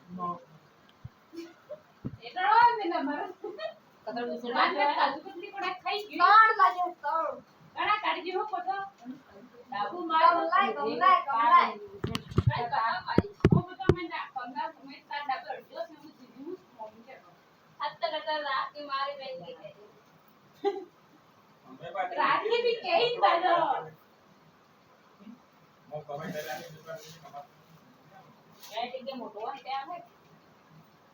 નો એટલો આવે ને મારો કતરો વિશે માને કાજુ કતરી કોડા ખાઈ ગયો ત્રણ લાગે ત્રણ ઘણા કાઢી હો પતો ડાબુ કમલાય કાઈ કતા ભાઈ હું તો મેં ના પંગા તમે તાર ડાબુ અડ્યો છે હું સીધું મોમી કે હત્ત કતર રાખી મારી બેન કે રાજી भी कई बालो મો કમેન્ટ કરી દુકાન કમાત એ ટીકે મોટો હે ત્યાં હે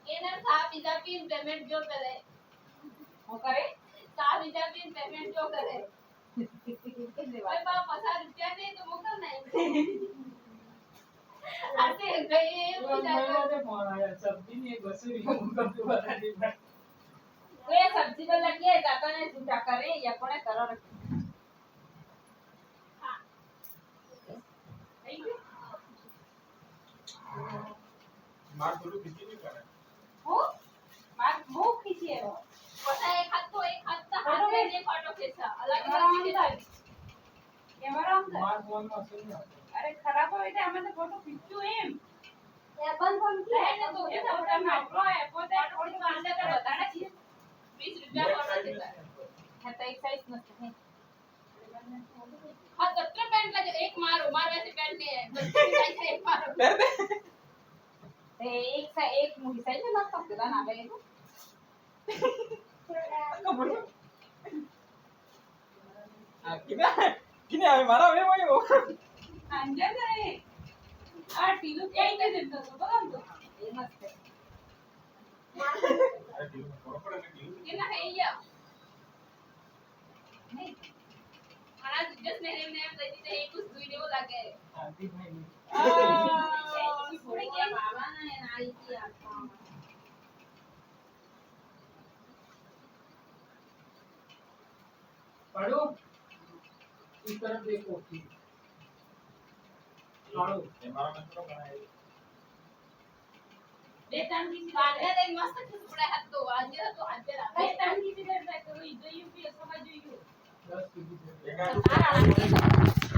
એના સા પીઝા પીન પેમેન્ટ જો કરે હું કરે સા પીઝા પીન પેમેન્ટ જો કરે ઓય બા 50 રૂપિયા દે તો મોકલ નહીં આતે ગઈ સબ્જી ની બસરી મુકત બરાડી કોઈ સબ્જી પર લગીએ કાકાને જૂઠા કરે યા કોને કરો હા થઈ ગયું માર થોડું ખીચી ની કરે હું માર મુખ ખીચી એનો પતા એક હાથ હાથે ને ફોટો ખેંચા અલગ અલગ કેમેરા અંદર માર ફોન માં શું ના અરે ખરાબ હોય તો આમાં તો ફોટો ખીચું એમ એ બંધ ફોન લે ને તો એ ફોટો નાખો એ પોતે થોડી વાંદે તો બતાડે છે 20 રૂપિયા ફોટો ખેંચા હા તો એક સાઈઝ મસ્ત હે હા કતરા પેન્ટ લાગે એક મારો વैसे पेंट नहीं है बच्चे की साइज से एक मारो તે એક મુઠી સાઈઝ ના તો ના આવે તો આ કિને આવે મારા હવે મયો અંજર જાય આ ટીલું કઈ કે દેતો તો બરાબર તો એ મસ્ત હે અરે ટીમ બરોબર ને ટીમ ये ना है ये નહીં हमारा जस्ट मेरे ने दे दी है कुछ वीडियो लगे આંટી ભાઈ पूरी के बाबा ने नाई की आपका पढ़ो इस तरफ देखो पढ़ो हमारा मित्र बनाए બેતાન કી बांधने दे मस्त खुशबुड़ा हाथ तो आज तो हाथ पे रहा બેતાન કી દેર થાય તો ઈ જોયું કે સમજ જોયું 10 कीजिए आ रहा है